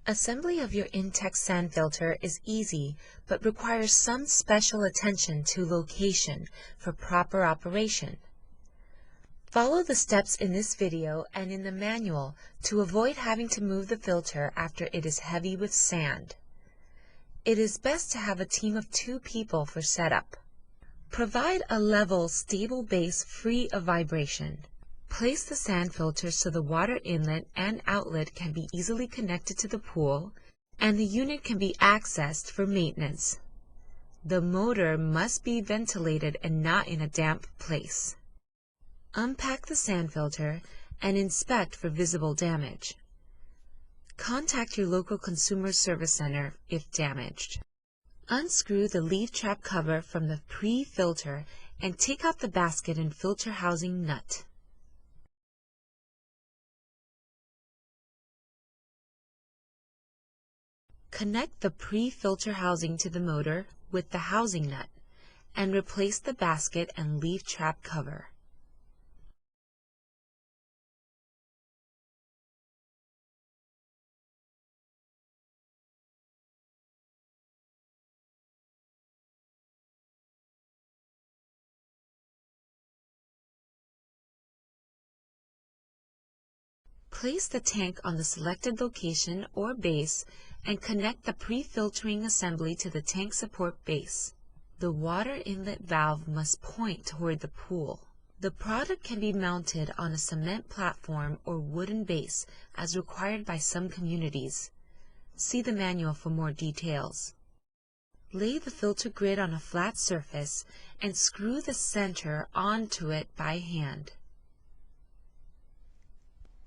Assembly of your Intex sand filter is easy, but requires some special attention to location for proper operation. Follow the steps in this video and in the manual to avoid having to move the filter after it is heavy with sand. It is best to have a team of 2 people for setup. Provide a level, stable base free of vibration. Place the sand filter so the water inlet and outlet can be easily connected to the pool, and the unit can be accessed for maintenance. The motor must be ventilated and not in a damp place. Unpack the sand filter and inspect for visible damage. Contact your local consumer service center if damaged. Unscrew the leaf trap cover from the pre-filter and take out the basket and filter housing nut. Connect the pre-filter housing to the motor with the housing nut and replace the basket and leaf trap cover. Place the tank on the selected location or base and connect the pre-filtering assembly to the tank support base. The water inlet valve must point toward the pool. The product can be mounted on a cement platform or wooden base as required by some communities. See the manual for more details. Lay the filter grid on a flat surface and screw the center onto it by hand.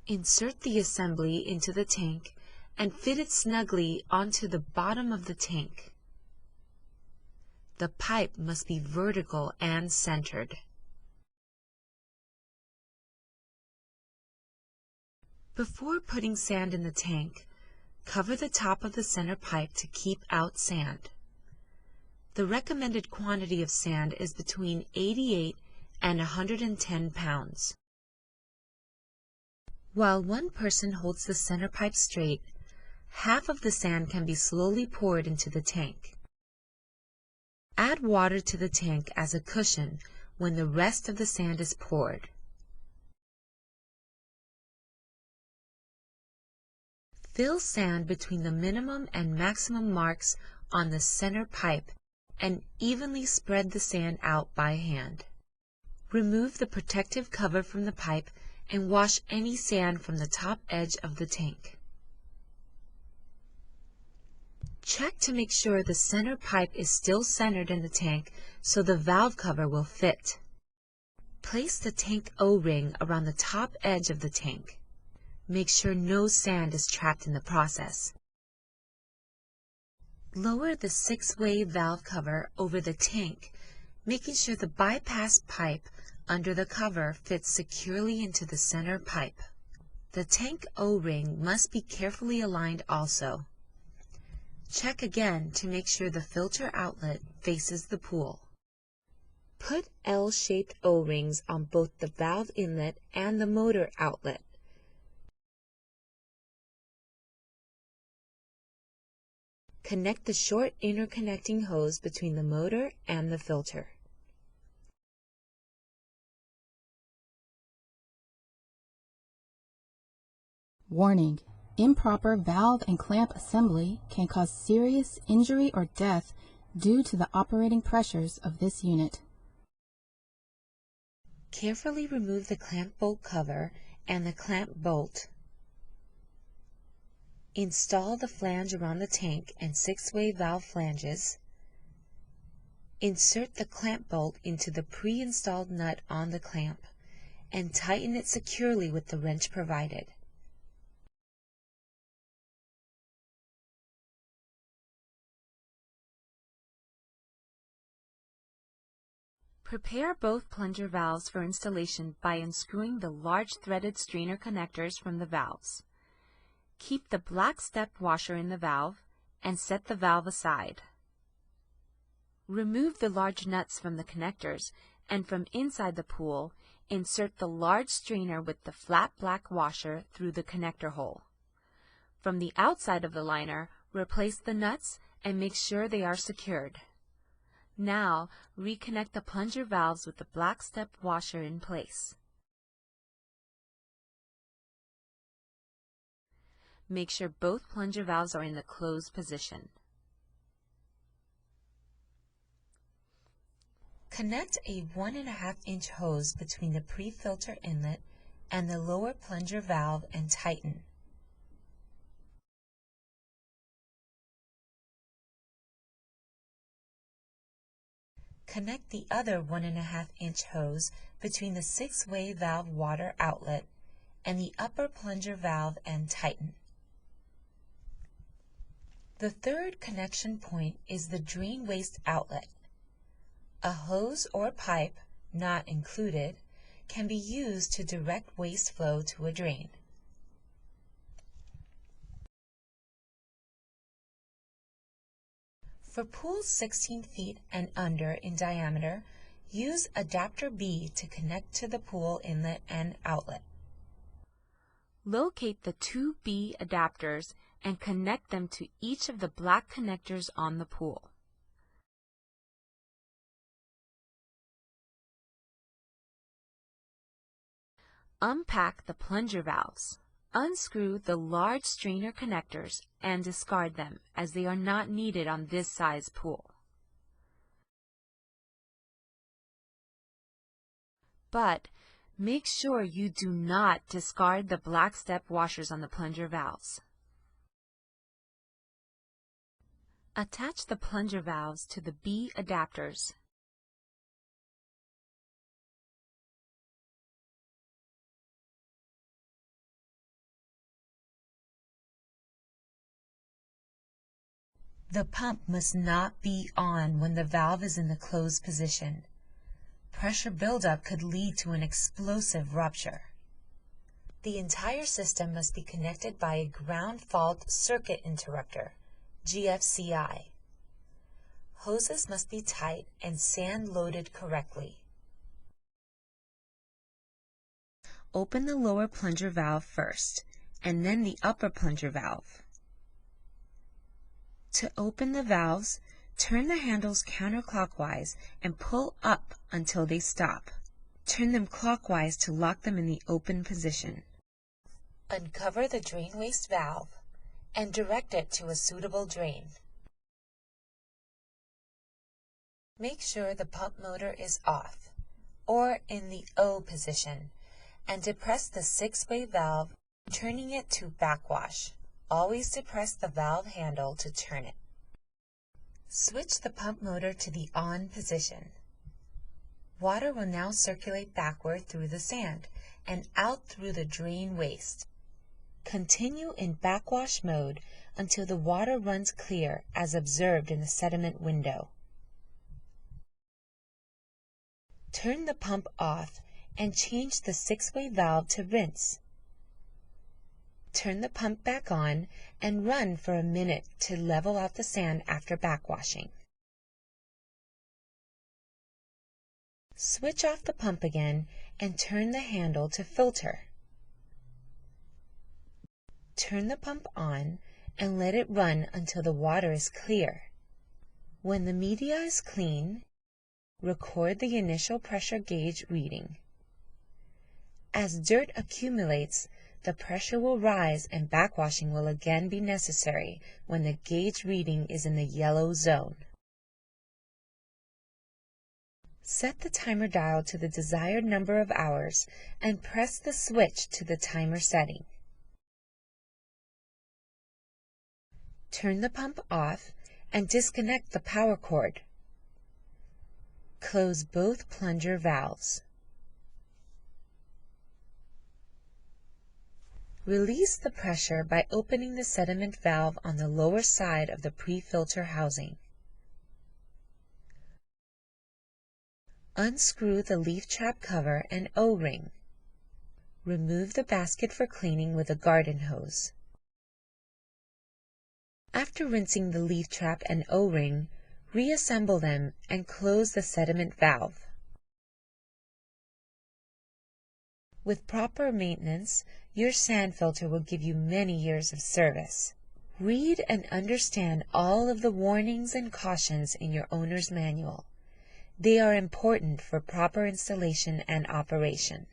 Insert the assembly into the tank and fit it snugly onto the bottom of the tank. The pipe must be vertical and centered. Before putting sand in the tank, cover the top of the center pipe to keep out sand. The recommended quantity of sand is between 88 and 110 pounds. While one person holds the center pipe straight, half of the sand can be slowly poured into the tank. Add water to the tank as a cushion when the rest of the sand is poured. Fill sand between the minimum and maximum marks on the center pipe and evenly spread the sand out by hand. Remove the protective cover from the pipe and wash any sand from the top edge of the tank. Check to make sure the center pipe is still centered in the tank so the valve cover will fit. Place the tank O-ring around the top edge of the tank. Make sure no sand is trapped in the process. Lower the 6-way valve cover over the tank, making sure the bypass pipe under the cover fits securely into the center pipe. The tank O-ring must be carefully aligned also. Check again to make sure the filter outlet faces the pool. Put L-shaped O-rings on both the valve inlet and the motor outlet. Connect the short interconnecting hose between the motor and the filter. Warning: improper valve and clamp assembly can cause serious injury or death due to the operating pressures of this unit. Carefully remove the clamp bolt cover and the clamp bolt. Install the flange around the tank and 6-way valve flanges. Insert the clamp bolt into the pre-installed nut on the clamp and tighten it securely with the wrench provided. Prepare both plunger valves for installation by unscrewing the large threaded strainer connectors from the valves. Keep the black step washer in the valve and set the valve aside. Remove the large nuts from the connectors and from inside the pool, insert the large strainer with the flat black washer through the connector hole. From the outside of the liner, replace the nuts and make sure they are secured. Now, reconnect the plunger valves with the black step washer in place. Make sure both plunger valves are in the closed position. Connect a 1.5-inch hose between the pre-filter inlet and the lower plunger valve and tighten. Connect the other 1.5-inch hose between the 6-way valve water outlet and the upper plunger valve and tighten. The third connection point is the drain waste outlet. A hose or pipe, not included, can be used to direct waste flow to a drain. For pools 16 feet and under in diameter, use adapter B to connect to the pool inlet and outlet. Locate the two B adapters and connect them to each of the black connectors on the pool. Unpack the plunger valves. Unscrew the large strainer connectors and discard them as they are not needed on this size pool. But make sure you do not discard the black step washers on the plunger valves. Attach the plunger valves to the B adapters. The pump must not be on when the valve is in the closed position. Pressure buildup could lead to an explosive rupture. The entire system must be connected by a ground fault circuit interrupter, GFCI. Hoses must be tight and sand loaded correctly. Open the lower plunger valve first, and then the upper plunger valve. To open the valves, turn the handles counterclockwise and pull up until they stop. Turn them clockwise to lock them in the open position. Uncover the drain waste valve and direct it to a suitable drain. Make sure the pump motor is off, or in the O position, and depress the 6-way valve, turning it to backwash. Always depress the valve handle to turn it. Switch the pump motor to the on position. Water will now circulate backward through the sand and out through the drain waste. Continue in backwash mode until the water runs clear as observed in the sediment window. Turn the pump off and change the 6-way valve to rinse. Turn the pump back on and run for a minute to level out the sand after backwashing. Switch off the pump again and turn the handle to filter. Turn the pump on and let it run until the water is clear. When the media is clean, record the initial pressure gauge reading. As dirt accumulates, the pressure will rise and backwashing will again be necessary when the gauge reading is in the yellow zone. Set the timer dial to the desired number of hours and press the switch to the timer setting. Turn the pump off and disconnect the power cord. Close both plunger valves. Release the pressure by opening the sediment valve on the lower side of the pre-filter housing. Unscrew the leaf trap cover and O-ring. Remove the basket for cleaning with a garden hose. After rinsing the leaf trap and O-ring, reassemble them and close the sediment valve. With proper maintenance, your sand filter will give you many years of service. Read and understand all of the warnings and cautions in your owner's manual. They are important for proper installation and operation.